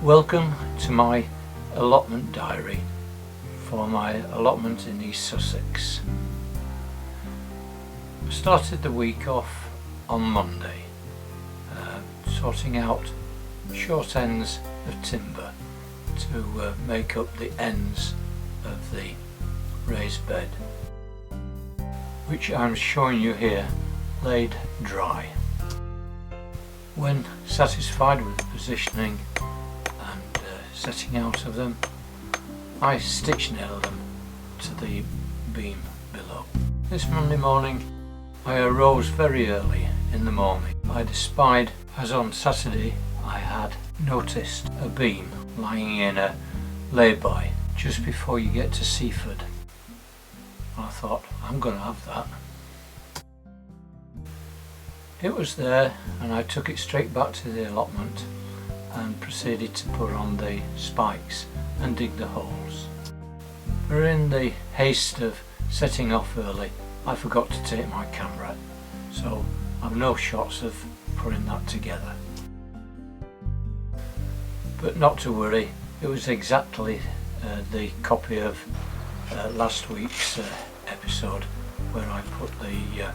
Welcome to my allotment diary for my allotment in East Sussex. I started the week off on Monday, sorting out short ends of timber to make up the ends of the raised bed, which I'm showing you here laid dry. When satisfied with the positioning and setting out of them, I stitch nailed them to the beam below. This Monday morning I arose very early in the morning. I espied, as on Saturday I had noticed, a beam lying in a lay-by just before you get to Seaford. I thought, I'm going to have that. It was there, and I took it straight back to the allotment and proceeded to put on the spikes and dig the holes. But in the haste of setting off early, I forgot to take my camera, so I've no shots of putting that together. But not to worry, it was exactly the copy of last week's episode where I put the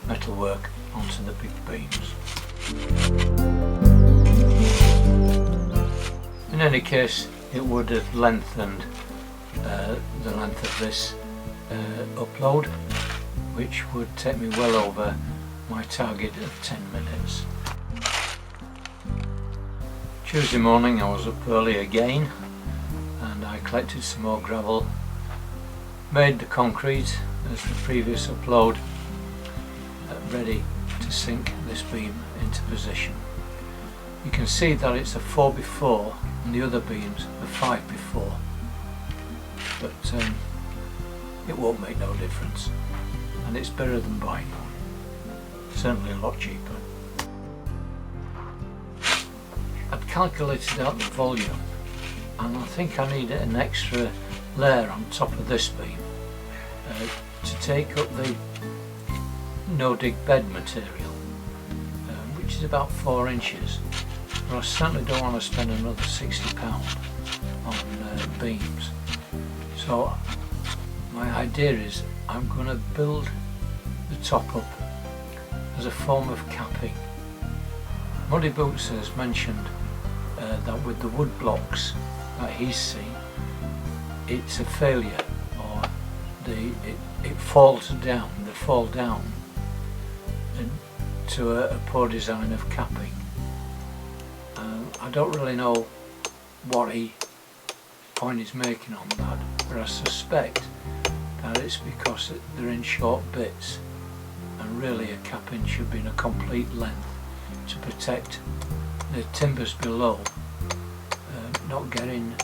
metalwork onto the big beams. In any case, it would have lengthened the length of this upload, which would take me well over my target of 10 minutes. Tuesday morning I was up early again and I collected some more gravel, made the concrete as the previous upload, ready to sink this beam into position. You can see that it's a 4x4 and the other beams are 5x4, but it won't make no difference, and it's better than buying one, certainly a lot cheaper. I'd calculated out the volume and I think I need an extra layer on top of this beam to take up the no-dig bed material, which is about 4 inches. But I certainly don't want to spend another £60 on beams. So my idea is I'm going to build the top up as a form of capping. Muddy Boots has mentioned that with the wood blocks that he's seen, it's a failure, or it falls down, they fall down to a poor design of capping. I don't really know what point he's making on that, but I suspect that it's because they're in short bits, and really a capping should be in a complete length to protect the timbers below not getting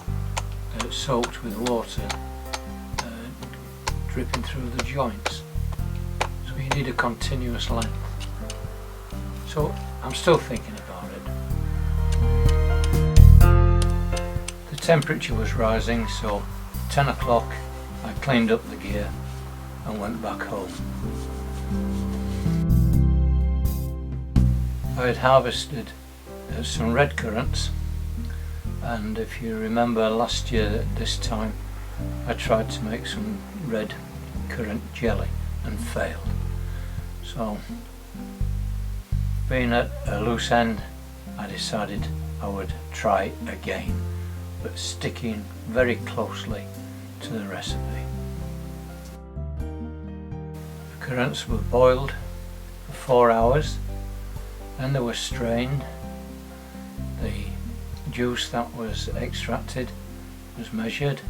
soaked with water dripping through the joints. So you need a continuous length. So I'm still thinking about it. The temperature was rising, so 10 o'clock I cleaned up the gear and went back home. I had harvested some red currants, and if you remember last year at this time I tried to make some red currant jelly and failed. So being at a loose end, I decided I would try again, but sticking very closely to the recipe. The currants were boiled for 4 hours, then they were strained. The juice that was extracted was measured,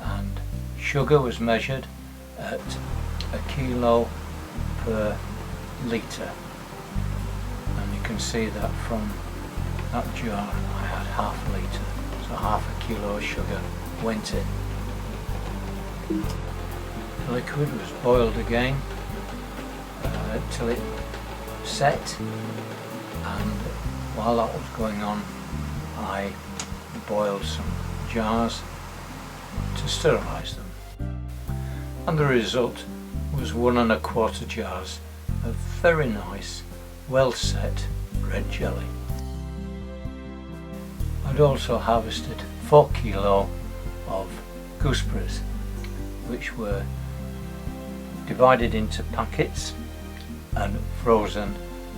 and sugar was measured at 1 kilo per litre, and you can see that from that jar I had half a litre, so half a kilo of sugar went in. The liquid was boiled again till it set, and while that was going on I boiled some jars to sterilise them, and the result was 1 1/4 jars of very nice, well set red jelly. I'd also harvested 4 kilo of gooseberries, which were divided into packets and frozen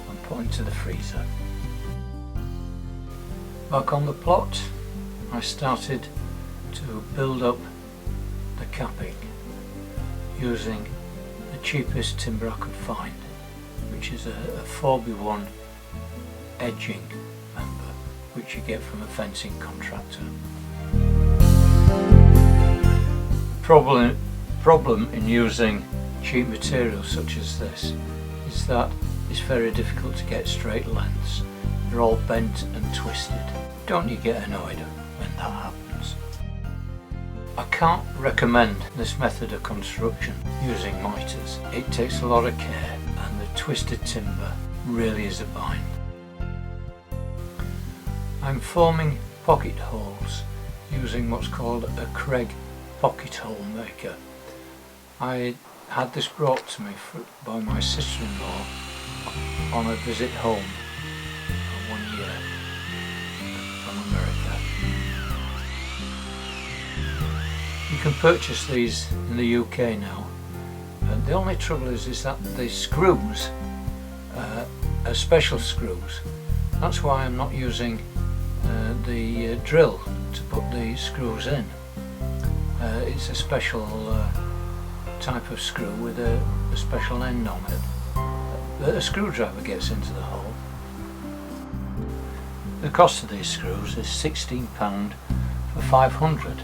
and put into the freezer. Back on the plot, I started to build up the capping using the cheapest timber I could find, which is a 4x1 edging member, which you get from a fencing contractor. Problem in using cheap materials such as this is that it's very difficult to get straight lengths. They're all bent and twisted. Don't you get annoyed when that happens? I can't recommend this method of construction using miters. It takes a lot of care and the twisted timber really is a bind. I'm forming pocket holes using what's called a Craig pocket hole maker. I had this brought to me by my sister-in-law on a visit home for 1 year from America. You can purchase these in the UK now, and the only trouble is that the screws are special screws. That's why I'm not using the drill to put the screws in. It's a special type of screw with a special end on it. A screwdriver gets into the hole. The cost of these screws is £16 for 500,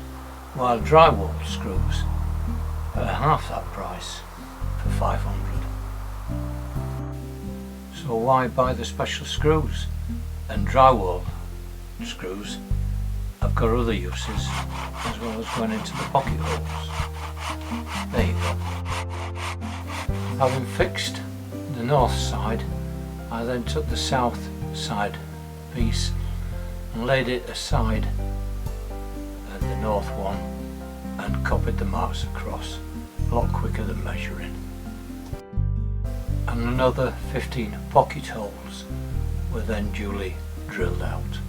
while drywall screws are half that price for 500. So why buy the special screws? And drywall screws have got other uses as well as going into the pocket holes. There you go. Having fixed the north side, I then took the south side piece and laid it aside at the north one and copied the marks across, a lot quicker than measuring. And another 15 pocket holes were then duly drilled out.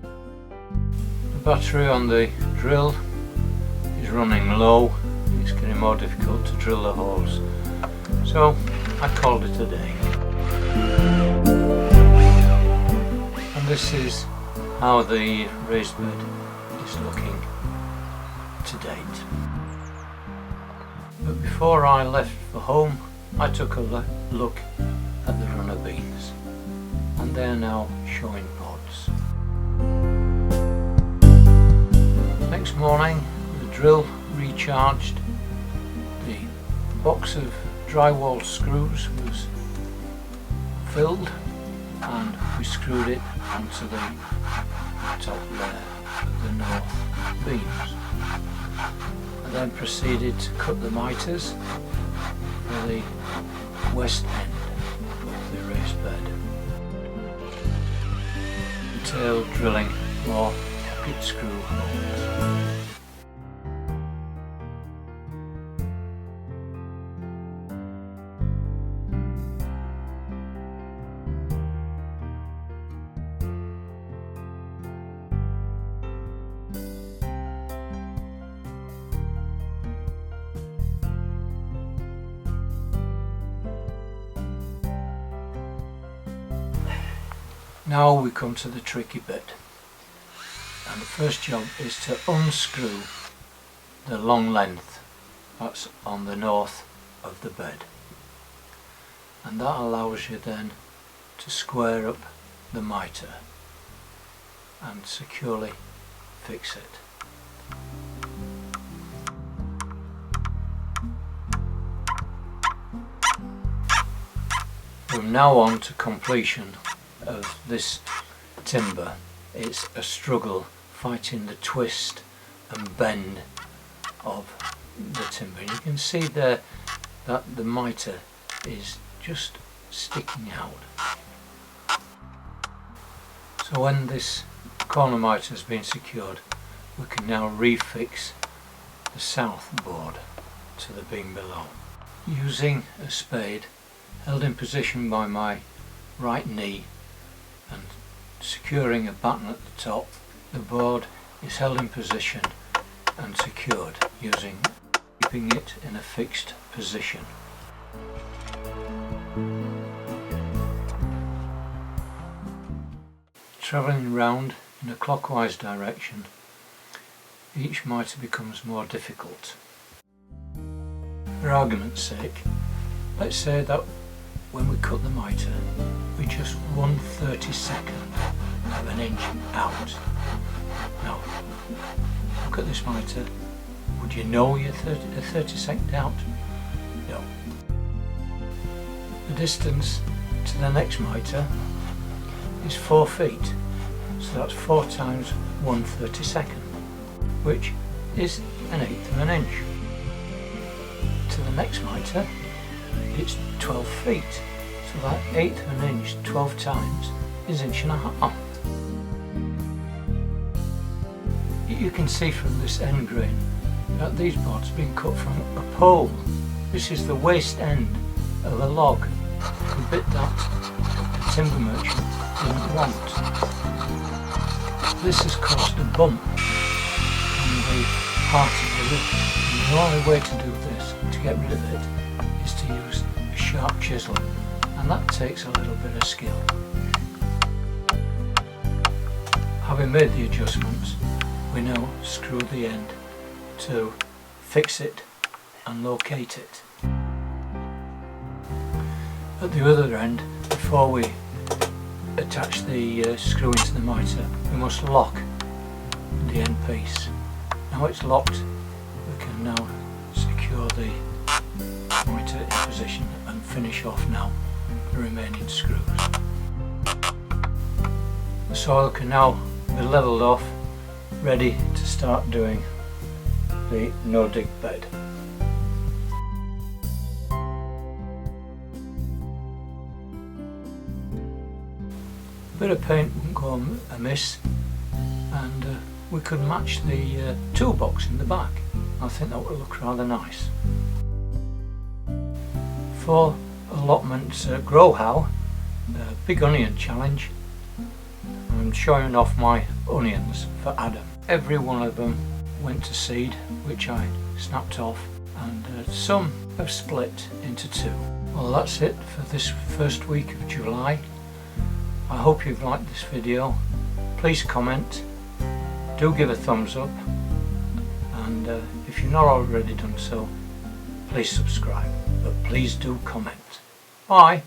The battery on the drill is running low. It's getting more difficult to drill the holes, so I called it a day. And this is how the raised bed is looking to date. But before I left for home, I took a look at the runner beans, and they're now showing pods. Next morning, the drill recharged, the box of drywall screws was filled, and we screwed it onto the top layer of the north beams. I then proceeded to cut the miters for the west end of the raised bed, until drilling more pocket screw holes. Now we come to the tricky bit, and the first job is to unscrew the long length that's on the north of the bed, and that allows you then to square up the miter and securely fix it. From now on to completion of this timber, it's a struggle fighting the twist and bend of the timber. And you can see there that the miter is just sticking out. So when this corner miter has been secured, we can now refix the south board to the beam below. Using a spade held in position by my right knee and securing a batten at the top, the board is held in position and secured using keeping it in a fixed position. Travelling round in a clockwise direction, each mitre becomes more difficult. For argument's sake, let's say that when we cut the mitre, we're just 1/32 of an inch out. Now, look at this mitre. Would you know you're a 32nd out? No. The distance to the next mitre is 4 feet, so that's 4 times 1/32, which is 1/8 of an inch. To the next mitre, it's 12 feet, so that 1/8 of an inch 12 times is 1.5 inches. You can see from this end grain that these boards have been cut from a pole. This is the waste end of a log, the bit that the timber merchant didn't want. This has caused a bump on the part of the roof, and the only way to do this, to get rid of it, is to use a sharp chisel, and that takes a little bit of skill. Having made the adjustments, we now screw the end to fix it and locate it. At the other end, before we attach the screw into the mitre, we must lock the end piece. Now it's locked, we can now secure the mitre in position and finish off now the remaining screws. The soil can now be levelled off, ready to start doing the no-dig bed. A bit of paint wouldn't go amiss, and we could match the toolbox in the back. I think that would look rather nice. For Allotment's Grow How Big Onion Challenge, I'm showing off my onions for Adam. Every one of them went to seed, which I snapped off, and some have split into 2. Well, that's it for this first week of July. I hope you've liked this video. Please comment, do give a thumbs up, and if you've not already done so, please subscribe, but please do comment. Bye!